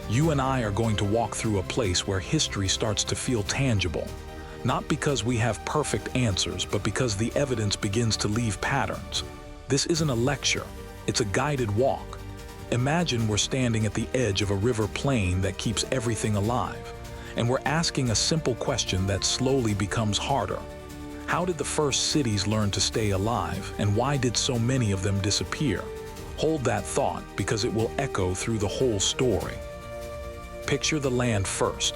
You and I are going to walk through a place where history starts to feel tangible. Not because we have perfect answers, but because the evidence begins to leave patterns. This isn't a lecture, it's a guided walk. Imagine we're standing at the edge of a river plain that keeps everything alive, and we're asking a simple question that slowly becomes harder. How did the first cities learn to stay alive, and why did so many of them disappear? Hold that thought, because it will echo through the whole story. Picture the land first.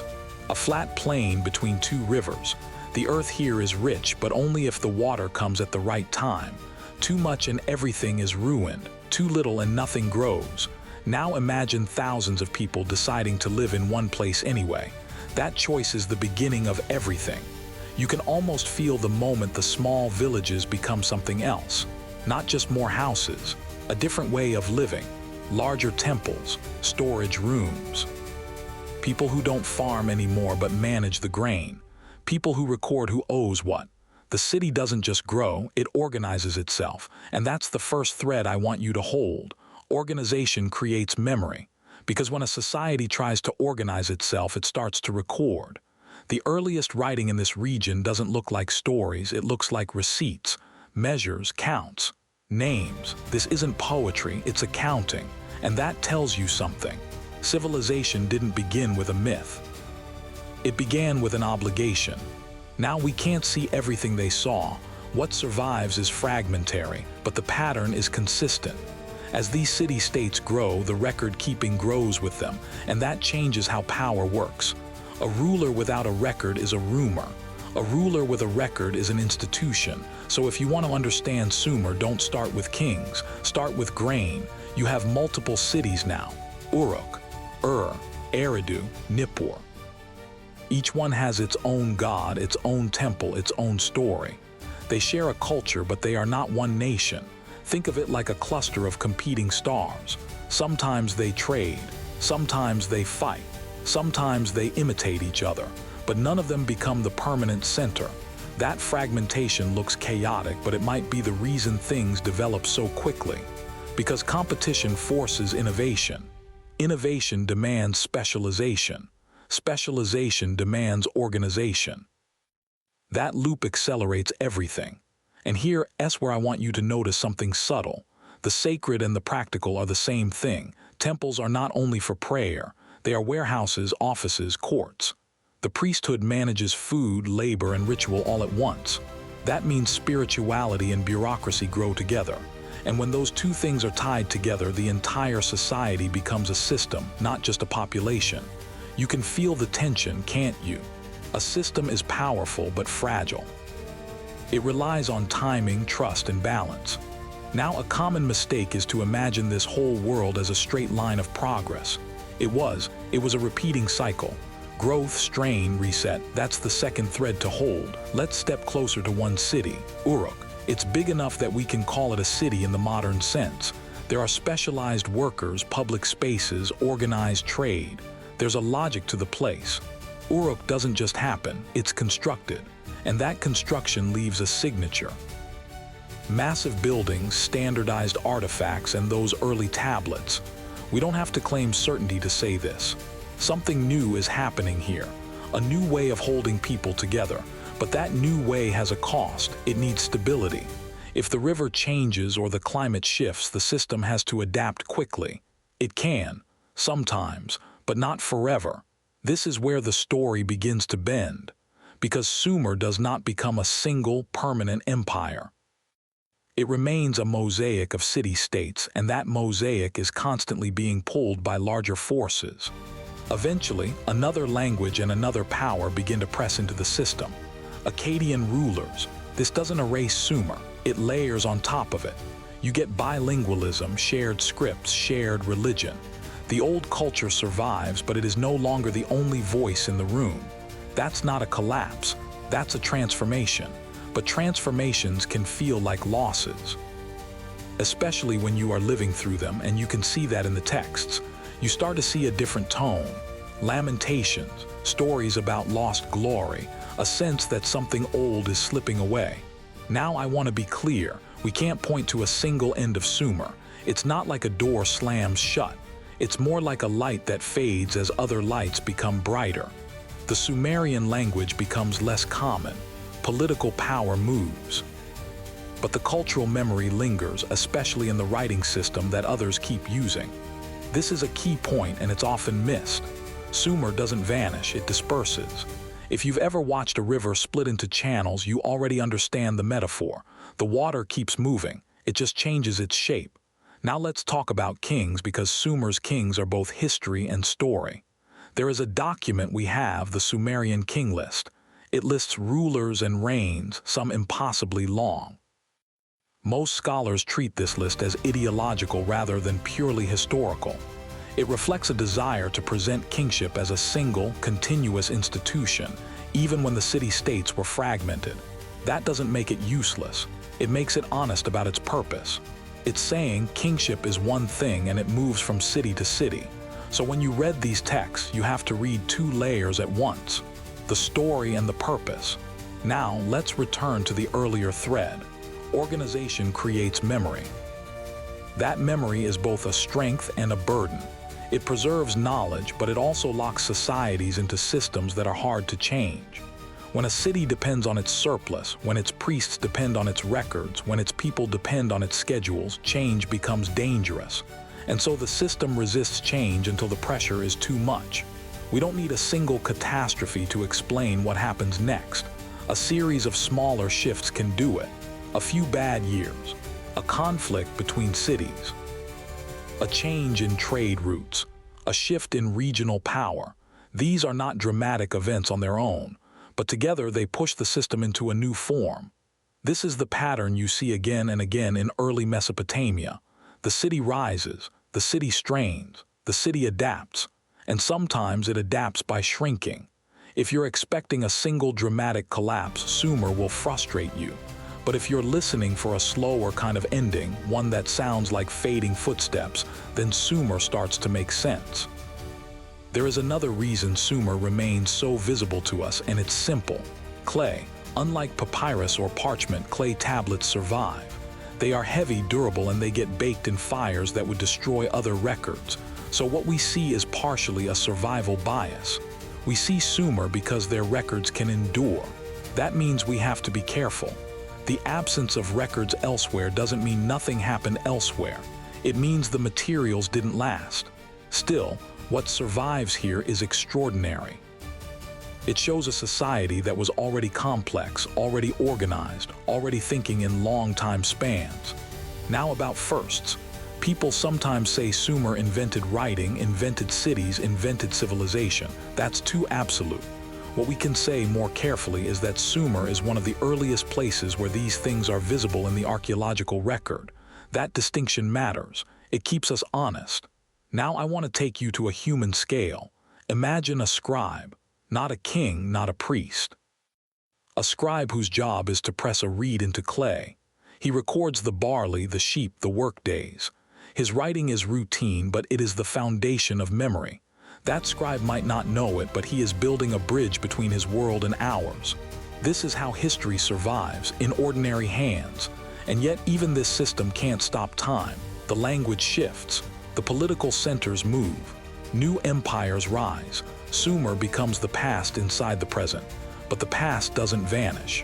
A flat plain between two rivers. The earth here is rich, but only if the water comes at the right time. Too much and everything is ruined. Too little and nothing grows. Now imagine thousands of people deciding to live in one place anyway. That choice is the beginning of everything. You can almost feel the moment the small villages become something else. Not just more houses, a different way of living, larger temples, storage rooms. People who don't farm anymore but manage the grain. People who record who owes what. The city doesn't just grow, it organizes itself. And that's the first thread I want you to hold. Organization creates memory. Because when a society tries to organize itself, it starts to record. The earliest writing in this region doesn't look like stories, it looks like receipts, measures, counts, names. This isn't poetry, it's accounting. And that tells you something. Civilization didn't begin with a myth. It began with an obligation. Now we can't see everything they saw. What survives is fragmentary, but the pattern is consistent. As these city-states grow, the record-keeping grows with them, and that changes how power works. A ruler without a record is a rumor. A ruler with a record is an institution. So if you want to understand Sumer, don't start with kings, start with grain. You have multiple cities now. Uruk, Eridu, Nippur. Each one has its own god, its own temple, its own story. They share a culture, but they are not one nation. Think of it like a cluster of competing stars. Sometimes they trade, sometimes they fight, sometimes they imitate each other, but none of them become the permanent center. That fragmentation looks chaotic, but it might be the reason things develop so quickly. Because competition forces innovation. Innovation demands specialization. Specialization demands organization. That loop accelerates everything. And here's where I want you to notice something subtle. The sacred and the practical are the same thing. Temples are not only for prayer, they are warehouses, offices, courts. The priesthood manages food, labor, and ritual all at once. That means spirituality and bureaucracy grow together. And when those two things are tied together, the entire society becomes a system, not just a population. You can feel the tension, can't you? A system is powerful but fragile. It relies on timing, trust, and balance. Now, a common mistake is to imagine this whole world as a straight line of progress. It was a repeating cycle. Growth, strain, reset, that's the second thread to hold. Let's step closer to one city, Uruk. It's big enough that we can call it a city in the modern sense. There are specialized workers, public spaces, organized trade. There's a logic to the place. Uruk doesn't just happen, it's constructed. And that construction leaves a signature. Massive buildings, standardized artifacts, and those early tablets. We don't have to claim certainty to say this. Something new is happening here. A new way of holding people together. But that new way has a cost. It needs stability. If the river changes or the climate shifts, the system has to adapt quickly. It can, sometimes, but not forever. This is where the story begins to bend. Because Sumer does not become a single, permanent empire. It remains a mosaic of city-states, and that mosaic is constantly being pulled by larger forces. Eventually, another language and another power begin to press into the system. Akkadian rulers. This doesn't erase Sumer, it layers on top of it. You get bilingualism, shared scripts, shared religion. The old culture survives, but it is no longer the only voice in the room. That's not a collapse, that's a transformation. But transformations can feel like losses. Especially when you are living through them, and you can see that in the texts. You start to see a different tone. Lamentations, stories about lost glory, a sense that something old is slipping away. Now I want to be clear, we can't point to a single end of Sumer. It's not like a door slams shut. It's more like a light that fades as other lights become brighter. The Sumerian language becomes less common. Political power moves. But the cultural memory lingers, especially in the writing system that others keep using. This is a key point, and it's often missed. Sumer doesn't vanish, it disperses. If you've ever watched a river split into channels, you already understand the metaphor. The water keeps moving, it just changes its shape. Now let's talk about kings, because Sumer's kings are both history and story. There is a document we have, the Sumerian king list. It lists rulers and reigns, some impossibly long. Most scholars treat this list as ideological rather than purely historical. It reflects a desire to present kingship as a single, continuous institution, even when the city-states were fragmented. That doesn't make it useless. It makes it honest about its purpose. It's saying kingship is one thing and it moves from city to city. So when you read these texts, you have to read two layers at once: the story and the purpose. Now, let's return to the earlier thread. Organization creates memory. That memory is both a strength and a burden. It preserves knowledge, but it also locks societies into systems that are hard to change. When a city depends on its surplus, when its priests depend on its records, when its people depend on its schedules, change becomes dangerous. And so the system resists change until the pressure is too much. We don't need a single catastrophe to explain what happens next. A series of smaller shifts can do it. A few bad years, a conflict between cities, a change in trade routes, a shift in regional power. These are not dramatic events on their own, but together they push the system into a new form. This is the pattern you see again and again in early Mesopotamia. The city rises, the city strains, the city adapts, and sometimes it adapts by shrinking. If you're expecting a single dramatic collapse, Sumer will frustrate you. But if you're listening for a slower kind of ending, one that sounds like fading footsteps, then Sumer starts to make sense. There is another reason Sumer remains so visible to us, and it's simple. Clay. Unlike papyrus or parchment, clay tablets survive. They are heavy, durable, and they get baked in fires that would destroy other records. So what we see is partially a survival bias. We see Sumer because their records can endure. That means we have to be careful. The absence of records elsewhere doesn't mean nothing happened elsewhere. It means the materials didn't last. Still, what survives here is extraordinary. It shows a society that was already complex, already organized, already thinking in long time spans. Now about firsts. People sometimes say Sumer invented writing, invented cities, invented civilization. That's too absolute. What we can say more carefully is that Sumer is one of the earliest places where these things are visible in the archaeological record. That distinction matters. It keeps us honest. Now I want to take you to a human scale. Imagine a scribe. Not a king, not a priest. A scribe whose job is to press a reed into clay. He records the barley, the sheep, the workdays. His writing is routine, but it is the foundation of memory. That scribe might not know it, but he is building a bridge between his world and ours. This is how history survives, in ordinary hands. And yet even this system can't stop time. The language shifts. The political centers move. New empires rise. Sumer becomes the past inside the present, but the past doesn't vanish.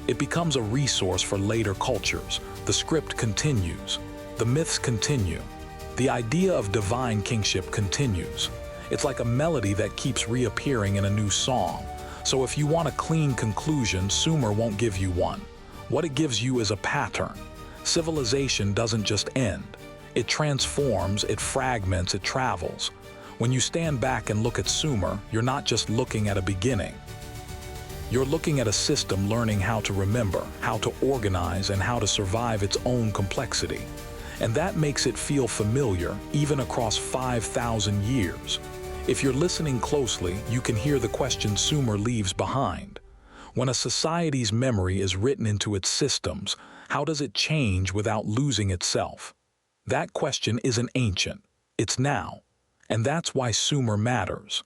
It becomes a resource for later cultures. The script continues. The myths continue. The idea of divine kingship continues. It's like a melody that keeps reappearing in a new song. So if you want a clean conclusion, Sumer won't give you one. What it gives you is a pattern. Civilization doesn't just end. It transforms, it fragments, it travels. When you stand back and look at Sumer, you're not just looking at a beginning. You're looking at a system learning how to remember, how to organize, and how to survive its own complexity. And that makes it feel familiar, even across 5,000 years. If you're listening closely, you can hear the question Sumer leaves behind. When a society's memory is written into its systems, how does it change without losing itself? That question isn't ancient, it's now. And that's why Sumer matters.